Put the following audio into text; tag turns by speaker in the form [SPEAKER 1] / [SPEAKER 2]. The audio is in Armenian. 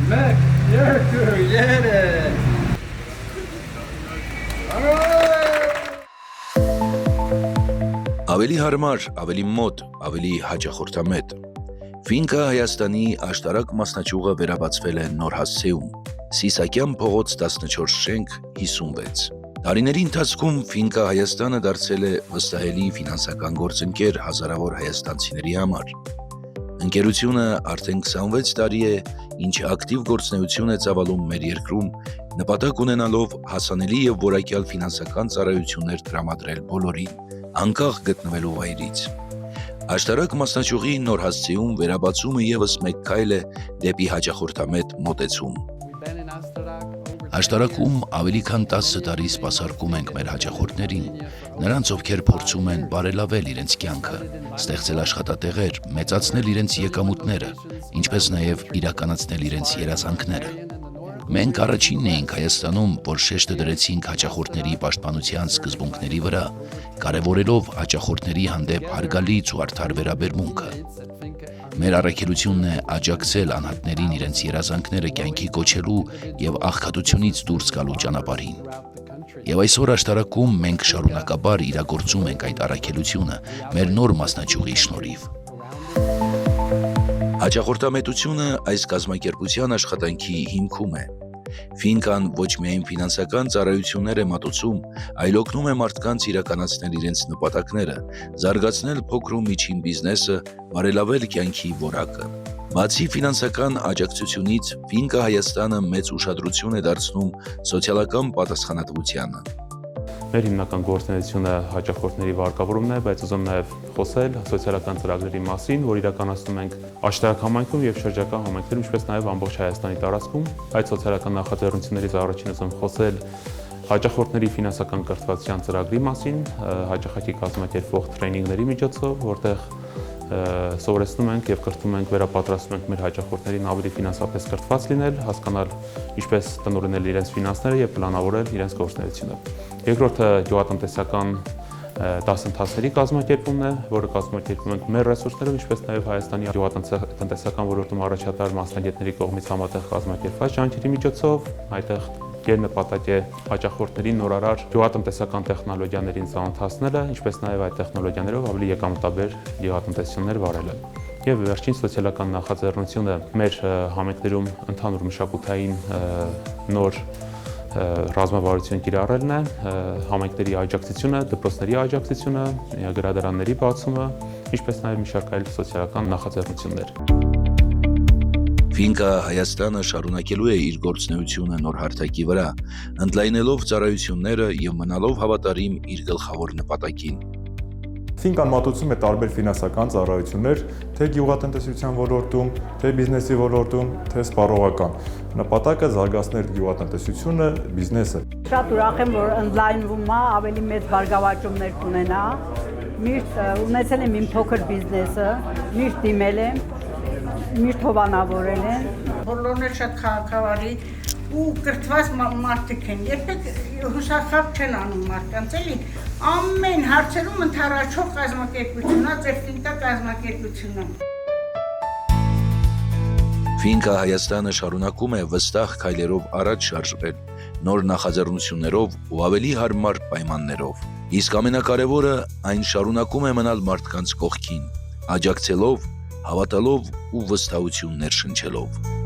[SPEAKER 1] Մեկ, երկու, երեք։
[SPEAKER 2] Ավելի հարմար, ավելի մոտ, ավելի հաճախորդամետ։ Ֆինկա Հայաստանի աշտարակ մասնաճյուղը վերաբացվել է նոր հասցեում։ Սիսակյան փողոց 14 շենք 56։ Տարիների ընթացքում Ֆինկա Հայաստանը դարձել է վստահելի ֆինանսական գործընկեր հազարավոր հայաստանցիների համար։ Ընկերությունը արդեն 26 տարի է, ինչ ակտիվ գործունեություն է ծավալում մեր երկրում, նպատակ ունենալով հասանելի եւ որակյալ ֆինանսական ծառայություններ տրամադրել բոլորին, անկախ գտնվելու վայրից։ Աշտարակ մասնաճյուղի նոր հասցեում վերաբացումը ևս մեկ քայլ է դեպի հաճախորդամետ մոտեցում։ Աշտարակում ավելի քան 10 տարի սպասարկում ենք մեր հաճախորդներին, նրանց, ովքեր փորձում են բարելավել իրենց կյանքը, ստեղծել աշխատատեղեր, մեծացնել իրենց եկամուտները, ինչպես նաև իրականացնել իրենց երազանքները։ Մենք առաջինն էինք Հայաստանում, որ շեշտը դրեցինք հաճախորդների պաշտպանության սկզբունքների վրա, կարևորելով հաճախորդների հանդեպ հարգալից ու արդար վերաբերմունքը։ Մեր առաքելությունն է աջակցել անհատներին իրենց երազանքները կյանքի կոչելու եւ աղքատությունից դուրս գալու ճանապարհին։ Եվ այսօր աշտարակում մենք շարունակաբար իրագործում ենք այդ առաքելությունը մեր նոր մասնաճյուղի շնորհիվ։ Հաճախորդամետությունը այս կազմակերպության աշխատանքի հիմքում է։ Ֆինկան ոչ միայն ֆինանսական ծառայություններ է մատուցում, այլ օգնում է մարդկանց իրականացնել իրենց նպատակները, զարգացնել փոքր ու միջին բիզնեսը, բարելավել կյանքի որակը։ Բացի ֆինանսական աջակցությունից, Ֆինկա Հայաստանը մեծ ուշադրություն է դարձնում սոցիալական պատասխանատվությանը։
[SPEAKER 3] Մեր հիմնական գործունեությունը հաճախորդների վարկավորումն է, բայց ուզում նաև խոսել սոցիալական ծրագրերի մասին, որ իրականացնում ենք աշտարակ համայնքում եւ շրջակա համայնքներում, ինչպես նաև ամբողջ Հայաստանի տարածքում։ Այդ սոցիալական նախաձեռնություններից առաջին ուզում խոսել հաճախորդների ֆինանսական կրթվածության ծրագրի մասին, հաճախակի կազմակերպվող տրեյնինգների միջոցով, որտեղ սովորեցնում ենք եւ կրթում ենք, վերապատրաստում ենք մեր հաճախորդներին ավելի ֆինանսապես կրթված լինել, հասկանալ ինչպես տնօրինել իրենց ֆինանսները եւ պլանավորել իրենց գործունեությունը։ Երկրորդը գյուղատնտեսական դասընթացների կազմակերպումն է, որը կազմակերպում ենք մեր ռեսուրսներով, ինչպես նաև Հայաստանի գյուղատնտեսական ոլորտում առաջատար մասնագետների կողմից համատեղ կազմակերպված ջանքերի միջոցով, այդտեղ Գերնպատակ է հաճախորդներին նորարար գյուղատնտեսական տեխնոլոգիաներին ծանոթացնելը, ինչպես նաև այդ տեխնոլոգիաներով ավելի եկամտաբեր գյուղատնտեսություններ վարելը։ Եվ վերջին սոցիալական նախաձեռնությունը մեր համայնքներում ընդհանուր մշակութային նոր ռազմավարություն կիրառելն է, համայնքների աջակցությունը, դպրոցների աջակցությունը, գրադարանների բացումը, ինչպես նաև մի շարք այլ սոցիալական նախաձեռնություններ։
[SPEAKER 2] Ֆինկա Հայաստանը շարունակելու է իր գործունեությունը նոր հարթակի վրա, ընդլայնելով ծառայությունները եւ մնալով հավատարիմ իր գլխավոր նպատակին։
[SPEAKER 4] Ֆինկան մատուցում է տարբեր ֆինանսական ծառայություններ, թե գյուղատնտեսության ոլորտում, թե բիզնեսի ոլորտում, թե սպառողական։ Նպատակը զարգացնել գյուղատնտեսությունը, բիզնեսը։
[SPEAKER 5] Շատ ուրախ եմ, որ ընդլայնվում է, ավելի մեծ բարգավաճումներ կունենա։ Միշտ ունեցել եմ իմ փոքր բիզնեսը, միշտ դիմել եմ, միշտ հովանավորել են։
[SPEAKER 6] Բոլորն էլ շատ քաղաքավարի ու կրթված մարդիկ են, երբեք հուսախաբ չեն անում մարդկանց, էլի ամեն հարցերում ընդառաջող կազմակերպությունա, ձեր Ֆինկա կազմակերպությունը։
[SPEAKER 2] Ֆինկա Հայաստանը շարունակում է վստահ քայլերով առաջ շարժվել, նոր նախաձեռնություններով ու ավելի հարմար պայմաններով։ Իսկ ամենակարևորը այն շարունակում է մնալ մարդկանց կողքին, աջակցելով, հավատալով ու վստահություն ներշնչելով։